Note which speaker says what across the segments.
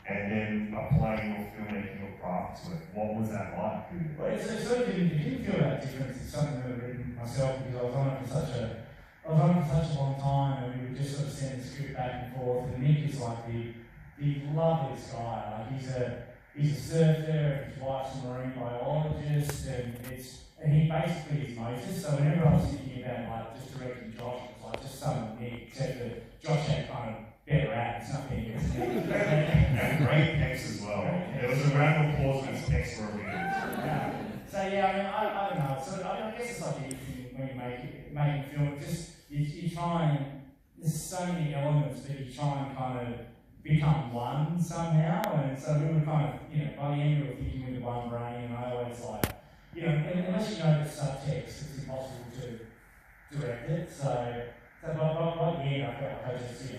Speaker 1: and then applying your filmmaking or craft to it. What was that like?
Speaker 2: Well, it sort of didn't feel that difference. It's something that I've written myself because I was on it for such a long time, and we would just sort of send the script back and forth. And Nick is like the loveliest guy. Like he's a surfer, his wife's a marine biologist, and he basically is Moses. So whenever I was thinking about like just directing Josh, it was like just some Nick, except that Josh had kind of better at it's nothing against Nick.
Speaker 1: And great pecs as well. There was a round of applause when his pecs were really good.
Speaker 2: So yeah, I don't know. So I guess it's like anything when you make a film. Just you try and there's so many elements that you try and kind of become one somehow. And so we were kind of by the end we were thinking with the one brain. And I always like unless you know the subtext, it's impossible to direct it. So by the end I felt like I just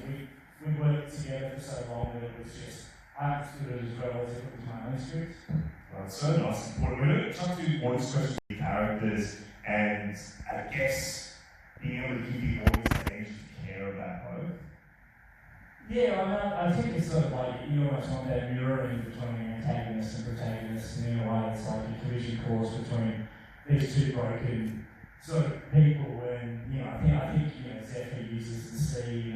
Speaker 2: we worked together for so long that it was just I understood it as well as if it was my own script.
Speaker 1: Well, it's so nice and important. We're going to try to do audience questions with characters, and I guess being able to give the audience the energy to care about both.
Speaker 2: Yeah, I think it's sort of like you almost want that mirroring between antagonist and protagonist, and in a way it's like a collision course between these two broken sort of people. And I think Zephyr uses the sea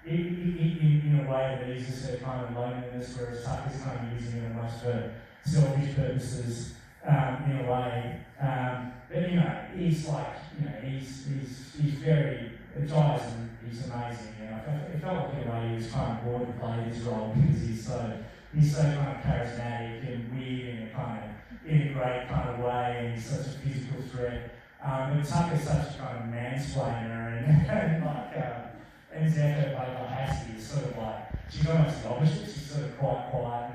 Speaker 2: in a way that eases her kind of loneliness, whereas Tucker's kind of using it almost for selfish purposes in a way. But he's like he's very Giles, he's amazing. It felt like in a way he was kind of bored to play this role because he's so kind of charismatic and weird in a great kind of way, and he's such a physical threat. But Tucker's such a kind of mansplainer and Zephyr played by Hassie is sort of like, she's almost the opposite. She's sort of quite quiet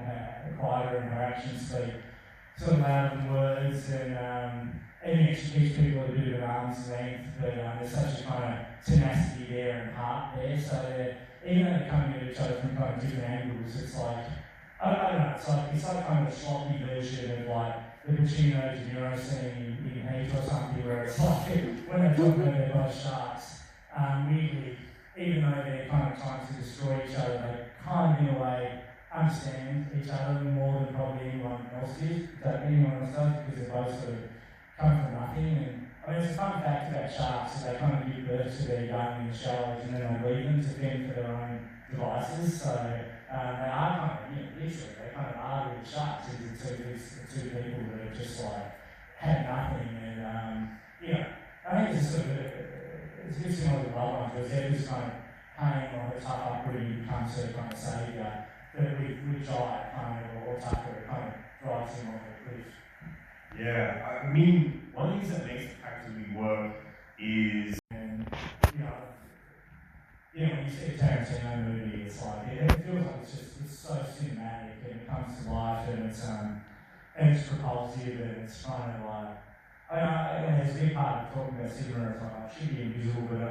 Speaker 2: and quieter in her actions speak, sort of louder than words, and she keeps people at a bit of an arm's length, but there's such a kind of tenacity there and heart there, so even though they're coming at each other from kind of different angles, it's like, I don't know, it's like kind of a sloppy version of like the Pacino De Niro scene in Heat or something, where it's like, when they talk about they're both sharks, weirdly, even though they're kind of trying to destroy each other, they kind of in a way understand each other more than probably anyone else does, because they both sort of come from nothing. And I mean, it's a fun fact about sharks that they kind of give birth to their young in the shallows and then they leave them to fend for their own devices. So they are kind of, literally, they kind of are really sharks. These two people that have just like had nothing. And I think it's sort of it's a bit similar to Love Ones, where Zeb's kind of paying on the tough upbringing and becomes her kind of saviour. But with Jai kind of, or Tucker, it kind of drives him off the cliff.
Speaker 1: Yeah, I mean, one of the things that makes the character really work is,
Speaker 2: and when you see a Tarantino movie, it's like it feels like it's so cinematic and it comes to life and it's propulsive and it's kind of like there's a big part of talking about cinema. It's like it should be invisible, but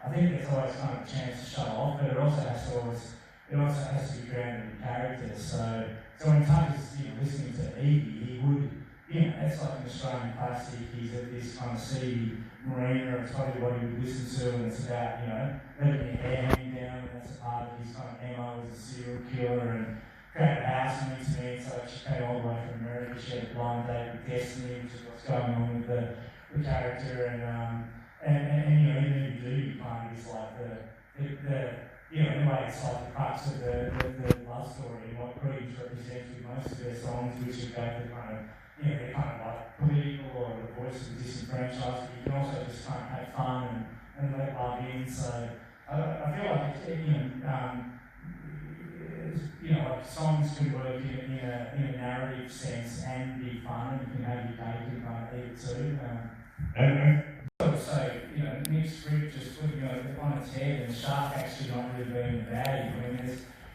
Speaker 2: I think there's always kind of a chance to show off, but it also has to be grounded in characters. So when Tucker's listening to Evie, he would. It's like an Australian classic. He's at this kind of seedy marina, it's probably what he would listen to, and it's about, letting your hair hang down, and that's a part of his kind of MO as a serial killer, and create a house and meets me. So she came all the way from America. She had a blind date with Destiny, which is what's going on with the character, and even if you do, you kind of is like in a way it's like the crux of the love story, and what Creed represents with most of their songs, which is about the kind of they're kind of like political or the voice of the disenfranchised, but you can also just kind of have fun and let love in. So I feel like like songs can work in a narrative sense and be fun, and you can have your cake and kind of eat it too. So Nick's script just flipping on its head, and Shark actually not really being the baddie. I mean,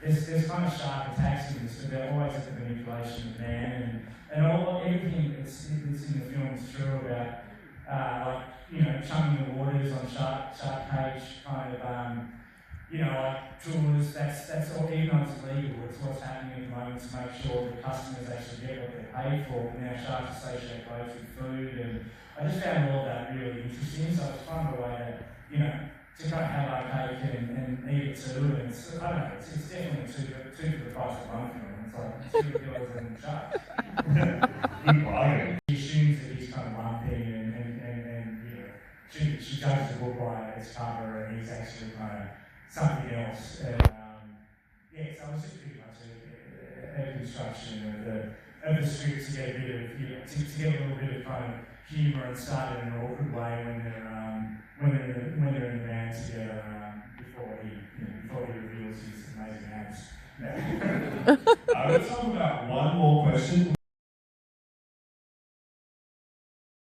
Speaker 2: there's kind of sharp attacks in this, but they're always at the manipulation of man, and everything that's in the film is true about chumming the waters on Shark Cage, kind of like tours. That's all, even though it's illegal, it's what's happening at the moment to make sure the customers actually get what they're paid for. And now sharks associate both with food, and I just found all of that really interesting. So it's kind of a way to kind of have our cake and eat it read two, and it's, I don't know, it's definitely two for the price of one film. It's like $2 in the chart.
Speaker 1: Good bargain.
Speaker 2: She assumes that he's kind of lumpy and you know, she judges the book by its cover, and he's actually kind of something else. And yeah, so it was just pretty much a construction of the script to get a bit of, you know, to get a little bit of kind of humour and start in an awkward way when they're in the band together before he reveals his amazing abs.
Speaker 1: Let's talk about one more question.